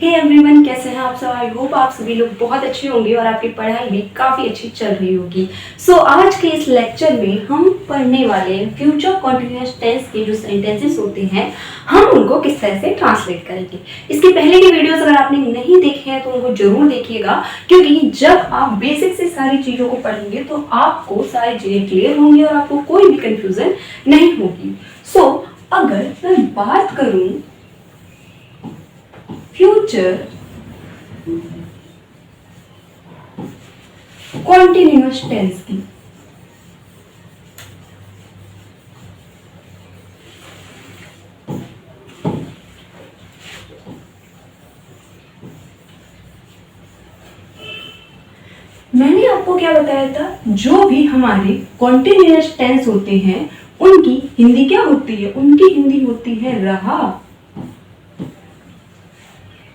Hey everyone, कैसे हैं आप सब। आई होप आप सभी लोग बहुत अच्छे होंगे और आपकी पढ़ाई भी काफ़ी अच्छी चल रही होगी। सो आज के इस लेक्चर में हम पढ़ने वाले हैं फ्यूचर कॉन्टिन्यूअस टेंस के जो सेंटेंसेस होते हैं हम उनको किस तरह से ट्रांसलेट करेंगे। इसके पहले के वीडियोस अगर आपने नहीं देखे हैं तो उनको जरूर देखिएगा, क्योंकि जब आप बेसिक से सारी चीज़ों को पढ़ेंगे तो आपको सारी चीज़ें क्लियर होंगी और आपको कोई भी कंफ्यूजन नहीं होगी। सो अगर मैं बात करूँ फ्यूचर कॉन्टिन्यूअस टेंस की, मैंने आपको क्या बताया था, जो भी हमारे कॉन्टिन्यूअस टेंस होते हैं उनकी हिंदी क्या होती है। उनकी हिंदी होती है रहा,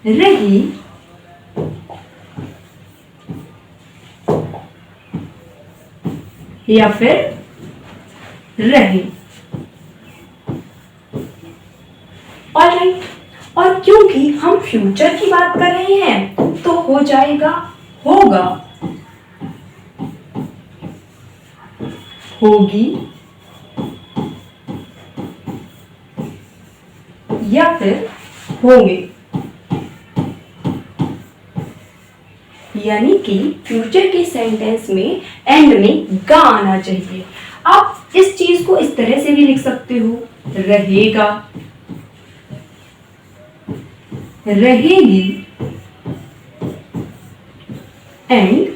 रही, या फिर रहे। ऑलराइट, और क्योंकि हम फ्यूचर की बात कर रहे हैं तो हो जाएगा होगा, होगी, या फिर होंगे। यानी कि फ्यूचर के सेंटेंस में एंड में गा आना चाहिए। आप इस चीज को इस तरह से भी लिख सकते हो, रहेगा, रहेगी एंड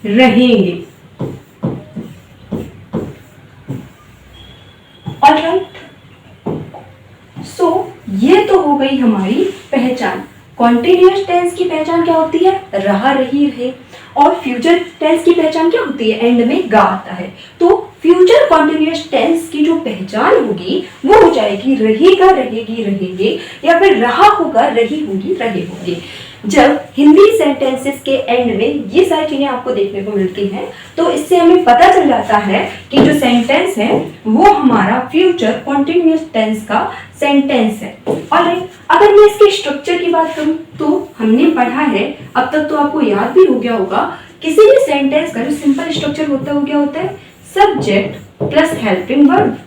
रहेंगे। ऑलराइट, सो ये तो हो गई हमारी पहचान। कॉन्टिन्यूअस टेंस की पहचान क्या होती है, रहा, रही, रहे। और फ्यूचर टेंस की पहचान क्या होती है, एंड में गा आता है। तो फ्यूचर कॉन्टिन्यूअस टेंस की जो पहचान होगी वो हो जाएगी रहेगा, रहेगी, रहेंगे, या फिर रहा होगा, रही होगी, रहे होंगे। जब हिंदी सेंटेंसेस के एंड में ये सारी चीजें आपको देखने को मिलती हैं तो इससे हमें पता चल जाता है कि जो सेंटेंस है वो हमारा फ्यूचर कॉन्टिन्यूअस टेंस का सेंटेंस है। ऑलराइट, अगर मैं इसके स्ट्रक्चर की बात करूं तो हमने पढ़ा है, अब तक तो आपको याद भी हो गया होगा, किसी भी सेंटेंस का जो सिंपल स्ट्रक्चर होता है वो क्या होता है, subject plus helping verb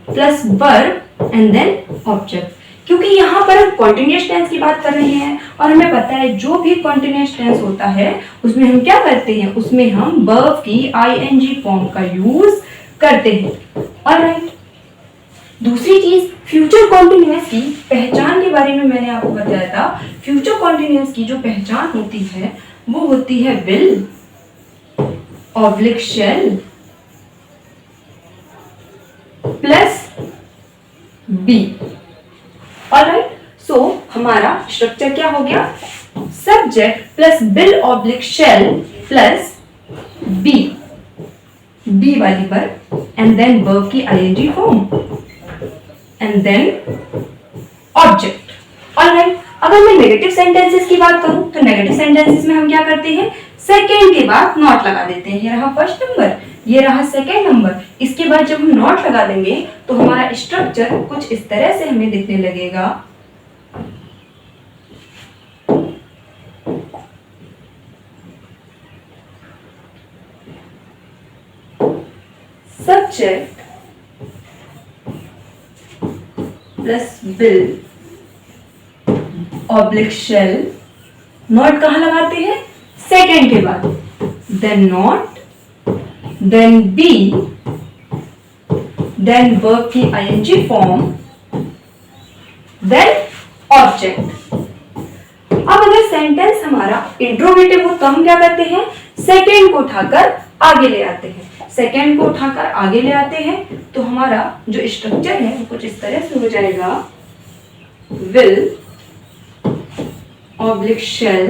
plus verb and then object. क्योंकि यहाँ पर हम कॉन्टिन्यूअस टेंस की बात कर रहे हैं और हमें पता है जो भी कॉन्टिन्यूअस टेंस होता है उसमें हम क्या करते हैं, उसमें हम वर्ब की आईएनजी फॉर्म का यूज करते हैं। ऑलराइट, दूसरी चीज फ्यूचर कॉन्टिन्यूअस की पहचान के बारे में मैंने आपको बताया था। फ्यूचर कॉन्टिन्यूअस की जो पहचान होती है वो होती है will oblique shall plus be. Alright, so हमारा स्ट्रक्चर क्या हो गया, subject plus will oblique shall plus be, be वाली वर्ब एंड देन वर्ब की ING form and then object. Alright, अगर मैं नेगेटिव सेंटेंसेस की बात करूं तो नेगेटिव सेंटेंसेस में हम क्या करते हैं, सेकेंड के बाद नॉट लगा देते हैं। ये रहा फर्स्ट नंबर, ये रहा सेकेंड नंबर। इसके बाद जब हम नॉट लगा देंगे तो हमारा स्ट्रक्चर कुछ इस तरह से हमें दिखने लगेगा। Subject plus will oblique shall, not कहां लगाते हैं, सेकेंड के बाद, then not, then be, then verb की आईएनजी फॉर्म, देन ऑब्जेक्ट। अब अगर सेंटेंस हमारा इंट्रोगेटिव हो तो हम क्या करते हैं, सेकेंड को उठाकर आगे ले आते हैं। सेकेंड को उठाकर आगे ले आते हैं तो हमारा जो स्ट्रक्चर है वो कुछ इस तरह से हो जाएगा, will oblique shall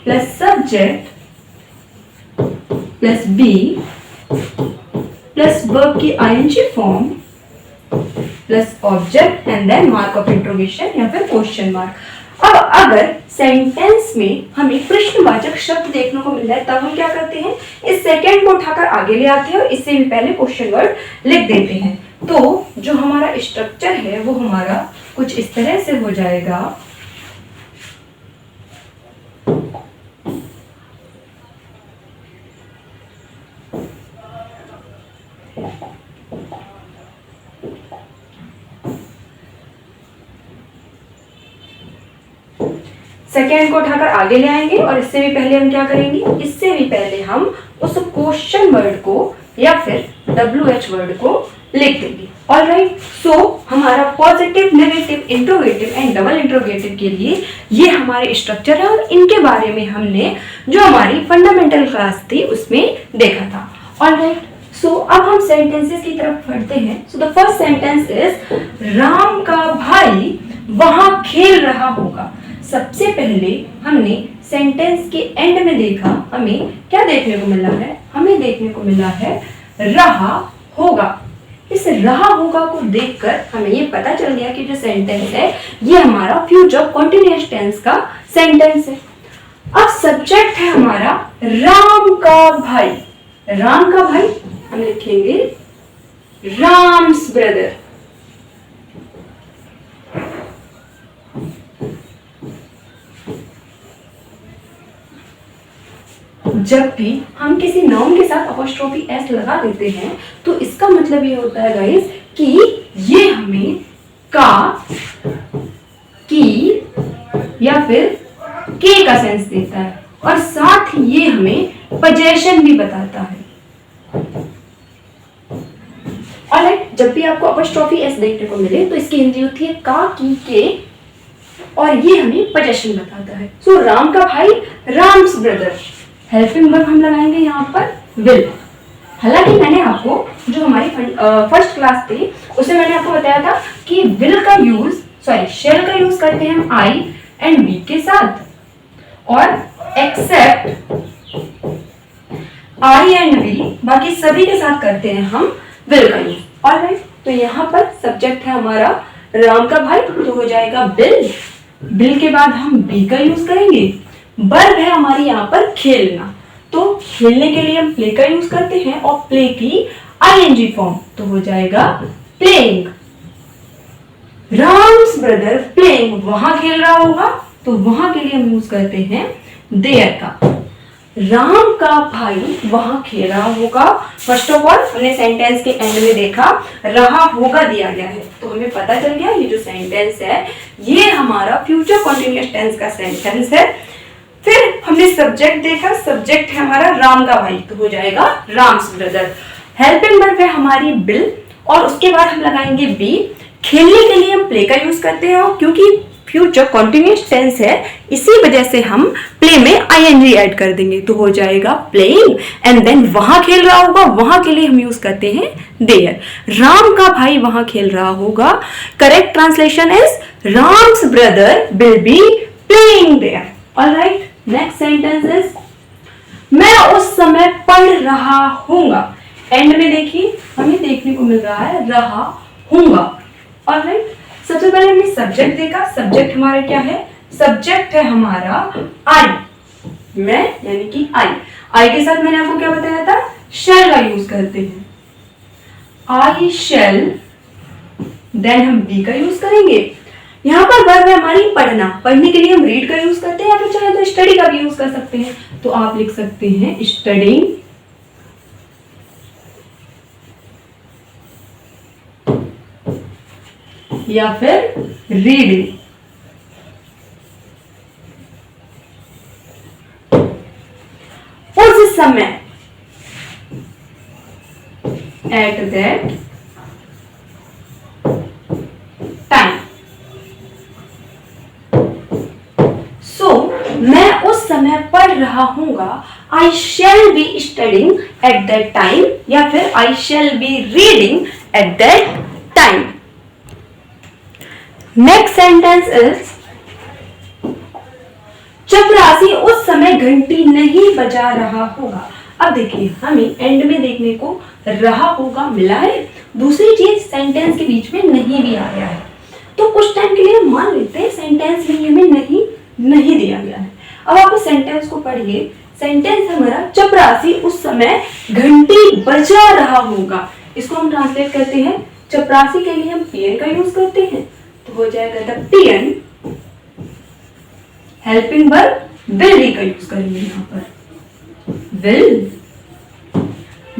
plus subject plus be plus verb की ING form plus object and then mark of interrogation या फिर क्वेश्चन मार्क। अब अगर सेंटेंस में हमें प्रश्नवाचक शब्द देखने को मिल रहा है तब हम क्या करते हैं, इस सेकेंड को उठाकर आगे ले आते हैं और इससे भी पहले क्वेश्चन वर्ड लिख देते हैं। तो जो हमारा स्ट्रक्चर है वो हमारा कुछ इस तरह से हो जाएगा। सेकेंड को उठाकर आगे ले आएंगे और इससे भी पहले हम क्या करेंगे, इससे भी पहले हम उस क्वेश्चन वर्ड को या फिर WH वर्ड को लिख देंगे। ऑलराइट, सो हमारा positive, negative, interrogative and double interrogative के लिए ये हमारे स्ट्रक्चर है और इनके बारे में हमने जो हमारी फंडामेंटल क्लास थी उसमें देखा था। ऑलराइट, सो अब हम सेंटेंसेस की तरफ बढ़ते हैं। So the first sentence is Ram का भाई वहां खेल रहा होगा। सबसे पहले हमने सेंटेंस के एंड में देखा, हमें क्या देखने को मिला है, हमें देखने को मिला है रहा होगा। इस रहा होगा को देखकर हमें ये पता चल गया कि जो सेंटेंस है ये हमारा फ्यूचर कॉन्टिन्यूअस टेंस का सेंटेंस है। अब सब्जेक्ट है हमारा राम का भाई। राम का भाई हम लिखेंगे राम्स ब्रदर। जब भी हम किसी नाउन के साथ अपॉस्ट्रोफी एस लगा देते हैं तो इसका मतलब ये होता है गाइस कि ये हमें का, की या फिर के का सेंस देता है और साथ ही ये हमें पोजेशन भी बताता है। ऑलराइट, जब भी आपको अपॉस्ट्रोफी एस देखने को मिले तो इसकी हिंदी होती है का, की, के और ये हमें पोजेशन बताता है। सो राम का भाई राम्स ब्रदर। हेल्पिंग वर्ब हम लगाएंगे यहाँ पर विल। हालांकि मैंने आपको जो हमारी फर्स्ट क्लास थी उसमें मैंने आपको बताया था कि विल का यूज, शेल का यूज करते हैं हम आई एंड बी के साथ और एक्सेप्ट आई एंड बी बाकी सभी के साथ करते हैं हम विल का यूज। ऑलराइट, तो यहाँ पर सब्जेक्ट है हमारा राम का भाई तो हो जाएगा बिल। बिल के बाद हम बी का यूज करेंगे। वर्ब है हमारी यहाँ पर खेलना, तो खेलने के लिए हम प्ले का यूज करते हैं और प्ले की आईएनजी फॉर्म तो हो जाएगा प्लेइंग। राम्स ब्रदर प्लेइंग, वहां खेल रहा होगा तो वहां के लिए हम यूज करते हैं देयर का। राम का भाई वहां खेल रहा होगा। फर्स्ट ऑफ ऑल हमने सेंटेंस के एंड में देखा रहा होगा दिया गया है तो हमें पता चल गया ये जो सेंटेंस है ये हमारा फ्यूचर कॉन्टिन्यूअस टेंस का सेंटेंस है। फिर हमने सब्जेक्ट देखा, सब्जेक्ट है हमारा राम का भाई तो हो जाएगा राम्स ब्रदर। हेल्पिंग वर्ब है हमारी बिल और उसके बाद हम लगाएंगे बी। खेलने के लिए हम प्ले का यूज करते हैं और क्योंकि फ्यूचर कॉन्टिन्यूअस टेंस है इसी वजह से हम प्ले में आईएनजी ऐड कर देंगे तो हो जाएगा प्लेइंग एंड देन वहां खेल रहा होगा, वहां के लिए हम यूज करते हैं देयर। राम का भाई वहां खेल रहा होगा। Correct translation is Ram's brother will be playing there. Alright, next sentence is मैं उस समय पढ़ रहा हूंगा। एंड में देखिए हमें देखने को मिल रहा है रहा हूंगा। ऑलराइट, सबसे पहले हमने सब्जेक्ट देखा। सब्जेक्ट हमारा क्या है, सब्जेक्ट है हमारा आई, मैं यानी कि आई। आई के साथ मैंने आपको क्या बताया था, शैल का यूज करते हैं। आई शैल, देन हम बी का यूज करेंगे। यहाँ पर वर्ब है हमारी पढ़ना। पढ़ने के लिए हम रीड का यूज करते हैं या फिर चाहे तो स्टडी का भी यूज कर सकते हैं तो आप लिख सकते हैं स्टडिंग या फिर रीडिंग। उस समय, एट दैट टाइम। सो मैं उस समय पढ़ रहा हूंगा। I shall be studying at that time या फिर I shall be reading at that time. Next sentence is चपरासी उस समय घंटी नहीं बजा रहा होगा। अब देखिए हमें एंड में देखने को रहा होगा मिला है, दूसरी चीज सेंटेंस के बीच में नहीं भी आ गया है तो कुछ टाइम के लिए मान लेते हैं सेंटेंस में हमें नहीं दिया गया है। अब आप उस सेंटेंस को पढ़िए। सेंटेंस हमारा चपरासी उस समय घंटी बजा रहा होगा, इसको हम ट्रांसलेट करते हैं चपरासी के लिए हम पीएन का यूज करते हैं, तो हो जाएगा the PN helping verb will be का यूज करेंगे यहाँ पर, विल।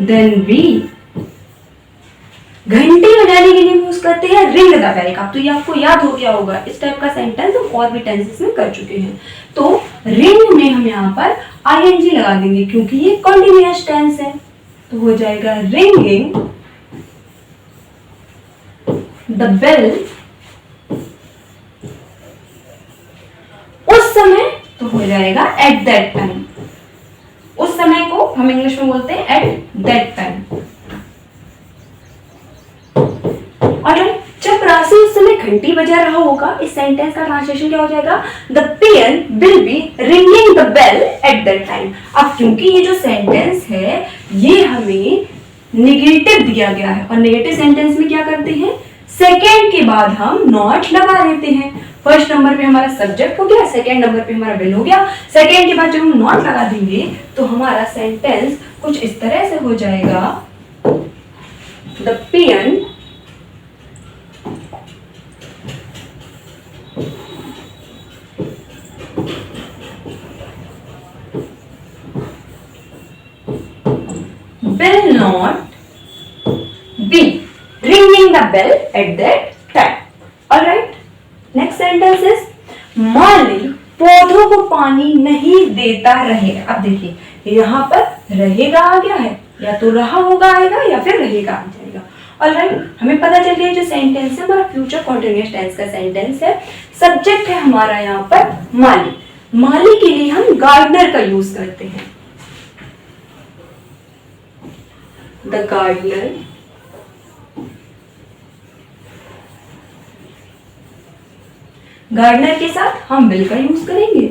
देन वी घंटी बजाने के लिए यूज करते हैं रिंग द बेल का। तो ये आपको याद हो गया होगा, इस टाइप का सेंटेंस हम और भी टेंसेस में कर चुके हैं। तो रिंग में हम यहाँ पर आईएनजी लगा देंगे क्योंकि ये कॉन्टिन्यूअस टेंस है, तो हो जाएगा रिंगिंग द बेल उस समय, तो हो जाएगा एट दैट टाइम। उस समय को हम इंग्लिश में बोलते हैं एट दैट टाइम। और चपरासी उस समय घंटी बजा रहा होगा, इस सेंटेंस का ट्रांसलेशन क्या हो जाएगा, the peon will be ringing the bell at that time. अब क्योंकि ये जो सेंटेंस है ये हमें नेगेटिव दिया गया है, और नेगेटिव सेंटेंस में क्या करते हैं, सेकेंड के बाद हम नॉट लगा देते हैं। फर्स्ट नंबर पे हमारा सब्जेक्ट हो गया, सेकेंड नंबर पे हमारा विल हो गया, सेकेंड के बाद जब हम नॉट लगा देंगे तो हमारा सेंटेंस कुछ इस तरह से हो जाएगा, the PN will not be ringing the bell at that time. All right. Next sentence is माली पौधों को पानी नहीं देता रहेगा। अब देखिए यहाँ पर रहेगा आ गया है, या तो रहा होगा आएगा या फिर रहेगा आ जाएगा। All right. हमें पता चल गया जो सेंटेंस है हमारा फ्यूचर कॉन्टिन्यूअस टेंस का सेंटेंस है। सब्जेक्ट है हमारा यहाँ पर माली। माली के लिए हम गार्डनर का यूज करते हैं, द गार्डनर। गार्डनर के साथ हम विल का यूज करेंगे,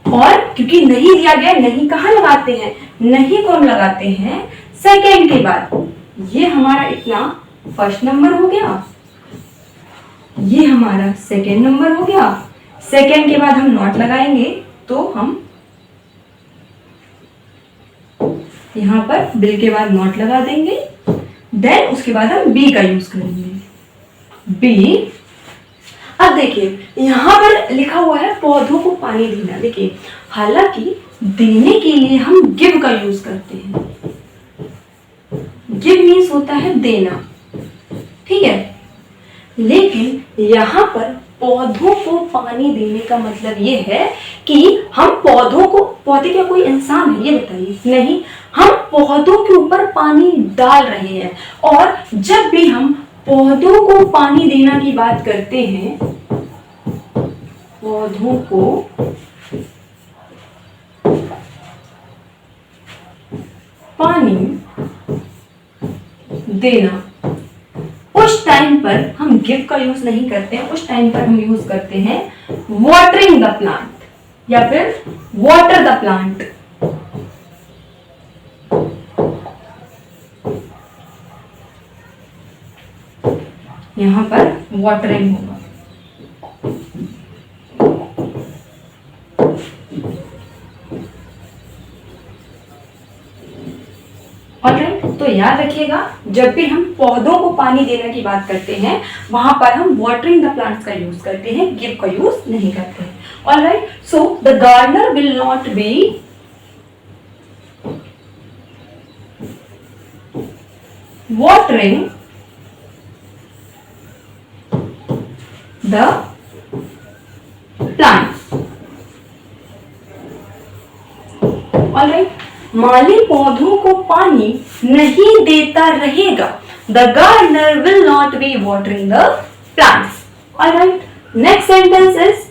और क्योंकि नहीं दिया गया, नहीं कहाँ लगाते हैं, नहीं को हम लगाते हैं सेकेंड के बाद। ये हमारा इतना फर्स्ट नंबर हो गया, ये हमारा सेकेंड नंबर हो गया। सेकेंड के बाद हम नॉट लगाएंगे तो हम यहाँ पर बिल के बाद नॉट लगा देंगे। देन उसके बाद हम बी का यूज करेंगे, बी। अब देखिए यहाँ पर लिखा हुआ है पौधों को पानी देना। देखिए हालांकि देने के लिए हम गिव का यूज करते हैं, गिव मीन्स होता है देना, ठीक है। लेकिन यहाँ पर पौधों को पानी देने का मतलब ये है कि हम पौधों को, पौधे क्या कोई इंसान है ये बताइए, नहीं, हम पौधों के ऊपर पानी डाल रहे हैं। और जब भी हम पौधों को पानी देना की बात करते हैं, पौधों को पानी देना, उस टाइम पर हम गिव का यूज नहीं करते हैं, उस टाइम पर हम यूज करते हैं वाटरिंग द प्लांट या फिर वाटर द प्लांट। यहां पर वाटरिंग होगा। ऑलराइट, तो याद रखिएगा जब भी हम पौधों को पानी देने की बात करते हैं वहां पर हम वाटरिंग द प्लांट्स का यूज करते हैं, गिव का यूज नहीं करते हैं। Alright, so the gardener will not be watering the plants. Alright, माली पौधों को पानी नहीं देता रहेगा। The gardener will not be watering the plants. Alright, next sentence is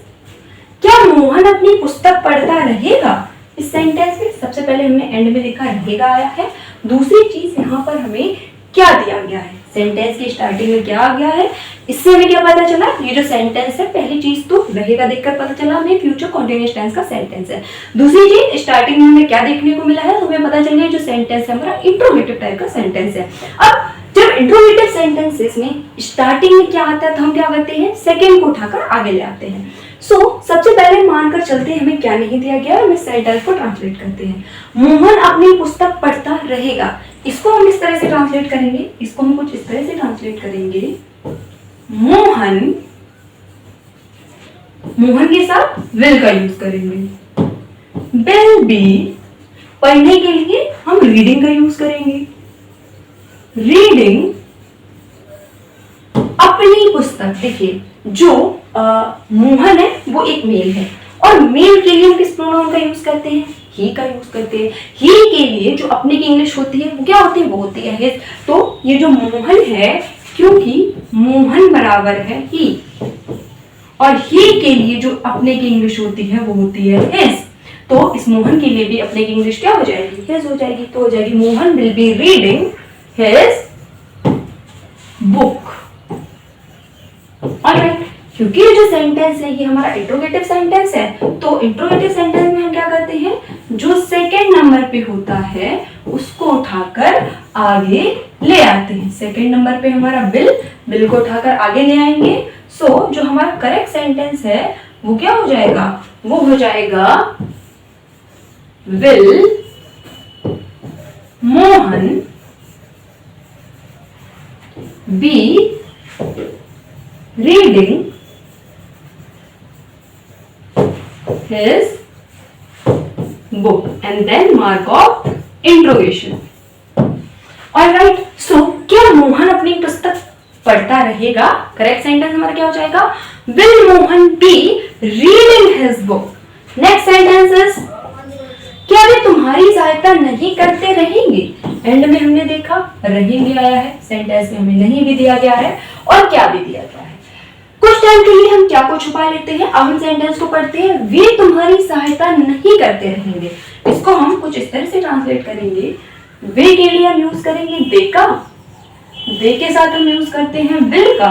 क्या मोहन अपनी पुस्तक पढ़ता रहेगा? इस सेंटेंस में सबसे पहले हमने एंड में लिखा रहेगा आया है। दूसरी चीज यहाँ पर हमें क्या दिया गया है, सेंटेंस की स्टार्टिंग में क्या आ गया है, इससे हमें क्या पता चला, ये जो सेंटेंस है पहली चीज तो रहेगा देखकर पता चला हमें फ्यूचर कॉन्टिन्यूअस टेंस का सेंटेंस है। दूसरी चीज स्टार्टिंग में हमें क्या देखने को मिला है, तो हमें पता चल गया जो सेंटेंस है हमारा इंट्रोगेटिव टाइप का सेंटेंस है। अब जब इंट्रोगेटिव सेंटेंसेस में स्टार्टिंग में क्या आता है तो हम क्या करते हैं, सेकेंड को उठाकर आगे ले आते हैं। सबसे पहले मानकर चलते हैं हमें क्या नहीं दिया गया, हम इस सेंटेंस को ट्रांसलेट करते हैं। मोहन अपनी पुस्तक पढ़ता रहेगा, इसको हम इस तरह से ट्रांसलेट करेंगे, इसको हम कुछ इस तरह से ट्रांसलेट करेंगे, मोहन, मोहन के साथ विल का यूज करेंगे। विल बी, पढ़ने के लिए हम रीडिंग का यूज करेंगे। रीडिंग, अपनी पुस्तक। देखिए जो मोहन है वो एक मेल है, और मेल के लिए हम किस प्रोनाउन का यूज करते हैं? ही का यूज करते हैं। ही के लिए जो अपने की इंग्लिश होती है वो क्या होती है? वो होती है हिज। तो ये जो मोहन है, क्योंकि मोहन बराबर है ही, और ही के लिए जो अपने की इंग्लिश होती है वो होती है हिज, तो इस मोहन के लिए भी अपने की इंग्लिश क्या हो जाएगी? हिज हो जाएगी। तो हो जाएगी Mohan will be reading his book. Alright, क्योंकि ये जो सेंटेंस है ये हमारा इंट्रोगेटिव सेंटेंस है, तो इंट्रोगेटिव सेंटेंस में हम क्या करते हैं? जो सेकंड नंबर पे होता है उसको उठाकर आगे ले आते हैं। सेकंड नंबर पे हमारा विल को उठाकर आगे ले आएंगे। सो जो हमारा करेक्ट सेंटेंस है वो क्या हो जाएगा? वो हो जाएगा will Mohan be reading his book, and then mark of interrogation. Alright, so क्या मोहन अपनी पुस्तक पढ़ता रहेगा? करेक्ट सेंटेंस हमारा क्या हो जाएगा? Will Mohan be reading his book? Next sentence is, क्या वे तुम्हारी सहायता नहीं करते रहेंगे? एंड में हमने देखा रहेंगे आया है, सेंटेंस में हमें नहीं भी दिया गया है और क्या भी दिया गया है। कुछ टाइम के लिए हम क्या को छुपा लेते हैं? अब हम सेंटेंस को पढ़ते हैं, वे तुम्हारी सहायता नहीं करते रहेंगे। इसको हम कुछ इस तरह से ट्रांसलेट करेंगे, वे के लिए हम यूज करेंगे दे का, दे के साथ हम यूज करते हैं विल का,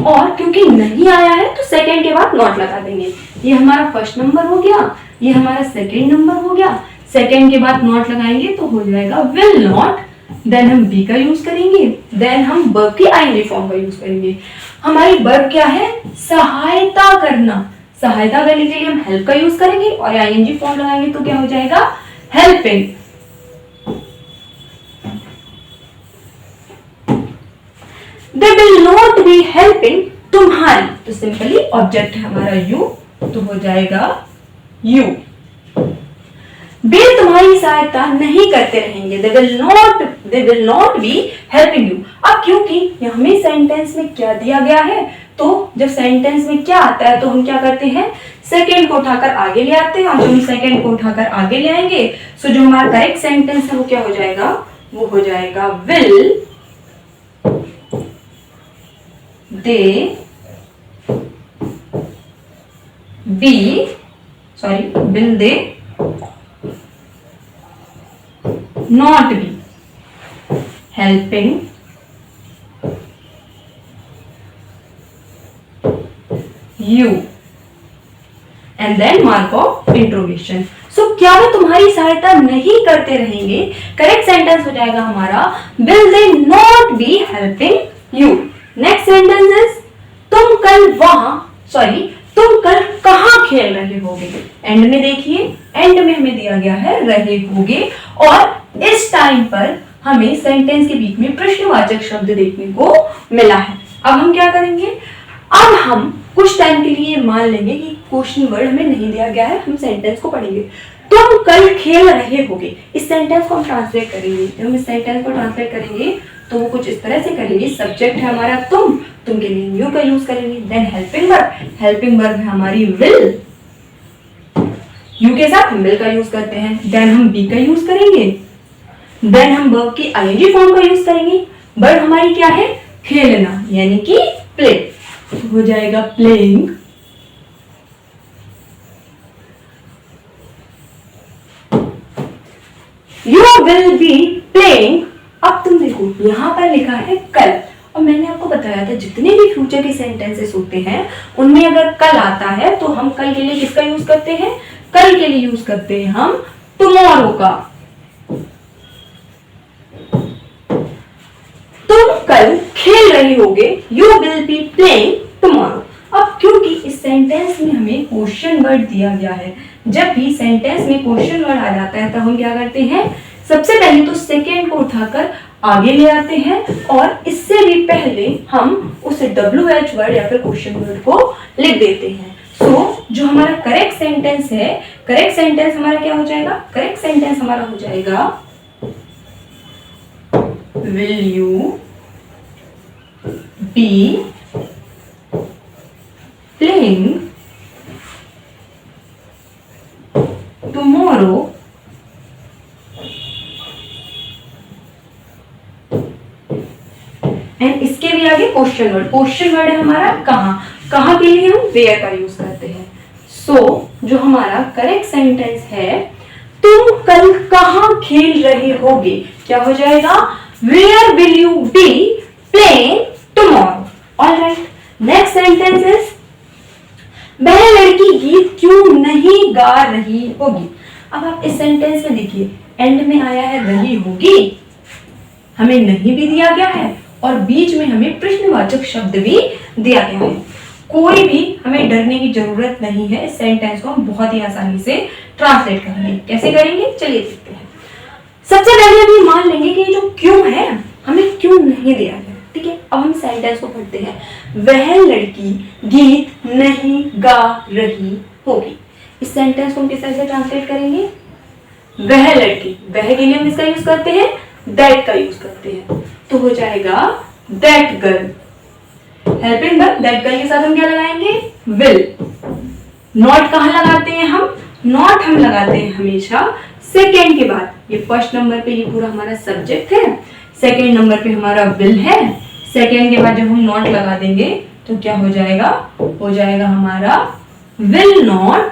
और क्योंकि नहीं आया है तो सेकंड के बाद नॉट लगा देंगे। ये हमारा फर्स्ट नंबर हो गया, ये हमारा सेकंड नंबर हो गया। सेकंड के बाद नॉट लगाएंगे तो हो जाएगा विल नॉट, देन हम बी का यूज करेंगे, देन हम वर्ब की आईएनजी फॉर्म का यूज करेंगे। हमारी वर्ब क्या है? सहायता करना। सहायता करने के लिए हम हेल्प का यूज करेंगे और आईएनजी फॉर्म लगाएंगे तो क्या हो जाएगा? Helping. They will not be helping तुम्हारी, तो सिंपली ऑब्जेक्ट है हमारा यू, तो हो जाएगा यू। वे तुम्हारी सहायता नहीं करते रहेंगे, they will not be helping you। अब क्योंकि हमें सेंटेंस में क्या दिया गया है, तो जब सेंटेंस में क्या आता है तो हम क्या करते हैं? सेकंड को उठाकर आगे ले आते हैं, और जब हम सेकंड को उठाकर आगे ले आएंगे सो जो हमारा करेक्ट सेंटेंस है वो क्या हो जाएगा? वो हो जाएगा will they will they not be helping you, and then mark of interrogation। So क्या वे तुम्हारी सहायता नहीं करते रहेंगे? करेक्ट सेंटेंस हो जाएगा हमारा will they not be helping you। Next sentence is, तुम कल कहाँ खेल रहे होगे? एंड में देखिए, एंड में हमें दिया गया है रहे होगे, और इस टाइम पर हमें सेंटेंस के बीच में प्रश्नवाचक शब्द देखने को मिला है। अब हम क्या करेंगे? अब हम कुछ टाइम के लिए मान लेंगे कि क्वेश्चन वर्ड हमें नहीं दिया गया है, हम सेंटेंस को पढ़ेंगे। तुम कल खेल रहे होगे, इस सेंटेंस को हम ट्रांसलेट करेंगे। जब हम इस सेंटेंस को ट्रांसलेट करेंगे तो वो कुछ इस तरह से करेंगे, सब्जेक्ट है हमारा तुम के लिए यू का यूज करेंगे, देन हेल्पिंग वर्ब है हमारी विल, यू के साथ हम विल का यूज करते हैं, देन हम बी का यूज करेंगे, देन हम वर्ब की आईएनजी फॉर्म का यूज करेंगे। वर्ब हमारी क्या है? खेलना, यानी कि प्ले, तो हो जाएगा playing. You will be playing. अब तुम देखो यहां पर लिखा है कल, और मैंने आपको बताया था जितने भी फ्यूचर के सेंटेंसेस होते हैं उनमें अगर कल आता है तो हम कल के लिए किसका यूज करते हैं? कल के लिए यूज करते हैं हम टुमारो का। तुम कल खेल रहे होगे, you will be playing tomorrow. अब क्योंकि इस सेंटेंस में हमें क्वेश्चन वर्ड दिया गया है, जब भी सेंटेंस में क्वेश्चन वर्ड आ जाता है तो हम क्या करते हैं? सबसे पहले तो सेकेंड को उठाकर आगे ले आते हैं और इससे भी पहले हम उस WH वर्ड या फिर क्वेश्चन वर्ड को लिख देते हैं। सो जो हमारा करेक्ट सेंटेंस है, करेक्ट सेंटेंस हमारा क्या हो जाएगा? करेक्ट सेंटेंस हमारा हो जाएगा Will you be playing tomorrow and इसके भी आगे क्वेश्चन वर्ड, क्वेश्चन वर्ड है हमारा कहाँ, कहाँ के लिए हम वेयर का यूज करते हैं। सो जो हमारा करेक्ट सेंटेंस है, तुम कल कहाँ खेल रहे होगे, क्या हो जाएगा? Where will you be playing tomorrow. Alright, next sentence is वह लड़की गीत क्यों नहीं गा रही होगी। अब आप इस सेंटेंस में देखिए, एंड में आया है रही होगी, हमें नहीं भी दिया गया है और बीच में हमें प्रश्नवाचक शब्द भी दिया गया है। कोई भी हमें डरने की जरूरत नहीं है, इस सेंटेंस को हम बहुत ही आसानी से ट्रांसलेट करेंगे। कैसे करेंगे, चलिए देखते हैं। सबसे पहले हम ये मान लेंगे कि जो क्यों है, हमें क्यों नहीं दिया गया। ठीक है, अब हम सेंटेंस को पढ़ते हैं। वह लड़की गीत नहीं गा रही होगी। इस सेंटेंस को हम किस तरह से ट्रांसलेट करेंगे? वह लड़की, वह के लिए हम इसका यूज करते हैं, दैट का यूज करते हैं, तो हो जाएगा that girl. Helping verb that girl के साथ हम क्या लगाएंगे? विल। नॉट कहाँ लगाते हैं हम? नॉट हम लगाते हैं हमेशा सेकेंड के बाद। ये फर्स्ट नंबर पे ये पूरा हमारा सब्जेक्ट है, सेकेंड नंबर पे हमारा विल है, सेकेंड के बाद जब हम नॉट लगा देंगे तो क्या हो जाएगा? हो जाएगा हमारा विल नॉट,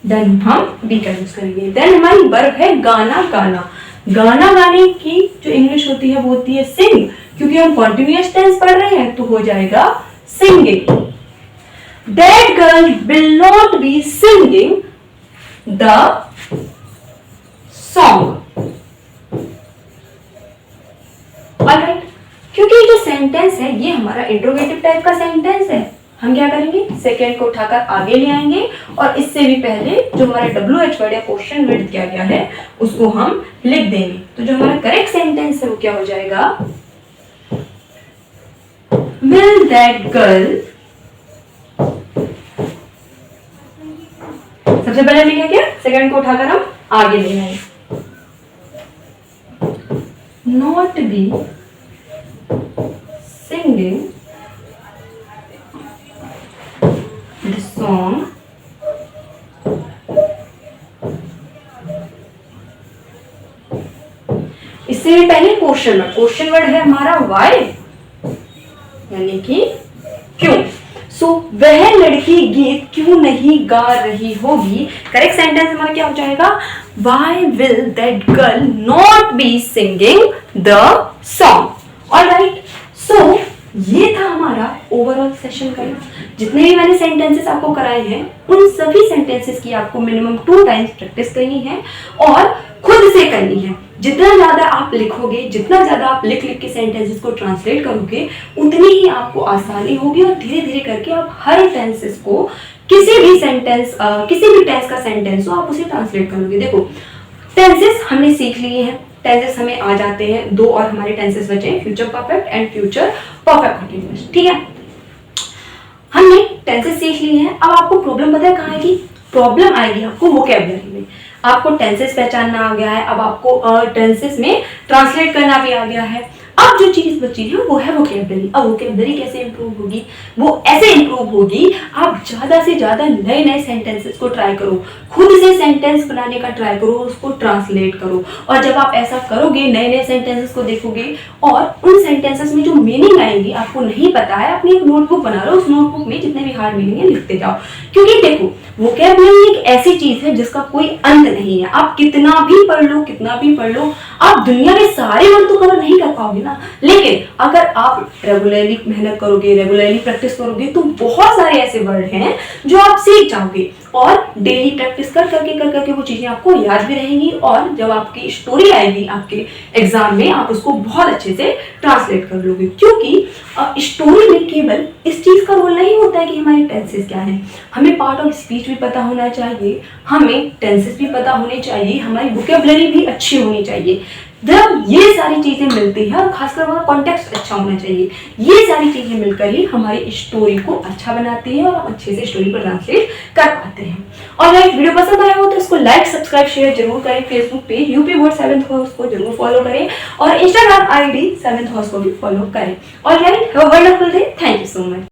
देन हम बी का यूज करेंगे। देन हमारी वर्ब है गाना गाना। गाना गाने की जो इंग्लिश होती है वो होती है सिंग, क्योंकि हम कॉन्टिन्यूअस टेंस पढ़ रहे हैं तो हो जाएगा singing. That girl will not be singing the song. Alright, क्योंकि जो सेंटेंस है ये हमारा इंट्रोगेटिव टाइप का सेंटेंस है, हम क्या करेंगे? सेकेंड को उठाकर आगे ले आएंगे और इससे भी पहले जो हमारा WH वर्ड या क्वेश्चन वर्ड दिया गया है उसको हम लिख देंगे। तो जो हमारा करेक्ट सेंटेंस है वो क्या हो जाएगा? Will that girl, सबसे पहले हमने क्या किया? सेकेंड को उठाकर हम आगे ले आए। Not be singing the song इससे भी पहले क्वेश्चन वर्ड, क्वेश्चन वर्ड है हमारा वाई, यानी कि क्यों। सो वह लड़की गीत क्यों नहीं गा रही होगी। करेक्ट सेंटेंस हमारा क्या हो जाएगा? Why will that girl not be singing the song. Alright, so ये था हमारा ओवरऑल सेशन का। जितने भी मैंने सेंटेंसेस आपको कराए हैं उन सभी सेंटेंसेस की आपको मिनिमम 2 टाइम्स प्रैक्टिस करनी है और खुद से करनी है। जितना ज्यादा आप लिखोगे, जितना ज्यादा आप लिख लिख के सेंटेंसेस को ट्रांसलेट करोगे, उतनी ही आपको आसानी होगी और धीरे धीरे करके आप हर टेंसेस को, किसी भी सेंटेंस, किसी भी टेंस का सेंटेंस हो आप उसे ट्रांसलेट करोगे। देखो टेंसेस हमने सीख लिए हैं, टेंसेस हमें आ जाते हैं, 2 और हमारे टेंसेस बचे हैं, future perfect and future perfect continuous. ठीक है, हमने टेंसेस सीख लिए हैं। अब आपको प्रॉब्लम पता है कहाँ आएगी? प्रॉब्लम आएगी आपको वोकैबुलरी में। आपको टेंसेस पहचानना आ गया है, अब आपको टेंसेस में ट्रांसलेट करना भी आ गया है। अब जो चीज बची है वो है वोकैबुलरी। अब वोकैबुलरी कैसे इंप्रूव होगी? वो ऐसे इंप्रूव होगी, आप ज्यादा से ज्यादा नए नए सेंटेंसेस को ट्राई करो, खुद से सेंटेंस बनाने का ट्राई करो, उसको ट्रांसलेट करो। और जब आप ऐसा करोगे, नए नए सेंटेंसेस को देखोगे और उन सेंटेंसेस में जो मीनिंग आएगी आपको नहीं पता है, अपनी एक नोटबुक बना लो, उस नोटबुक में जितने भी हार्ड मीनिंग है लिखते जाओ। क्योंकि देखो वोकैबुलरी एक ऐसी चीज है जिसका कोई अंत नहीं है। आप कितना भी पढ़ लो, कितना भी पढ़ लो, आप दुनिया में सारे वर्ड तो कवर नहीं कर पाओगे ना। लेकिन अगर आप रेगुलरली मेहनत करोगे, रेगुलरली प्रैक्टिस करोगे, तो बहुत सारे ऐसे वर्ड हैं जो आप सीख जाओगे और डेली प्रैक्टिस कर करके वो चीज़ें आपको याद भी रहेंगी, और जब आपकी स्टोरी आएगी आपके एग्जाम में आप उसको बहुत अच्छे से ट्रांसलेट कर लोगे। क्योंकि स्टोरी में केवल इस चीज़ का रोल नहीं होता है कि हमारे टेंसेस क्या हैं, हमें पार्ट ऑफ स्पीच भी पता होना चाहिए, हमें टेंसेस भी पता होने चाहिए, हमारी वोकेबलरी भी अच्छी होनी चाहिए। जब ये सारी चीज़ें मिलती हैं, और खासकर हमारा कॉन्टेक्स्ट अच्छा होना चाहिए, ये सारी चीज़ें मिलकर ही हमारी स्टोरी को अच्छा बनाती है और हम अच्छे से स्टोरी को ट्रांसलेट कर पाते हैं। और अगर वीडियो पसंद आया हो तो इसको लाइक, सब्सक्राइब, शेयर जरूर करें। Facebook page UP board 7th house को जरूर फॉलो करें, और इंस्टाग्राम आईडी 7th हाउस को भी फॉलो करें। और have a wonderful day. Thank you so much.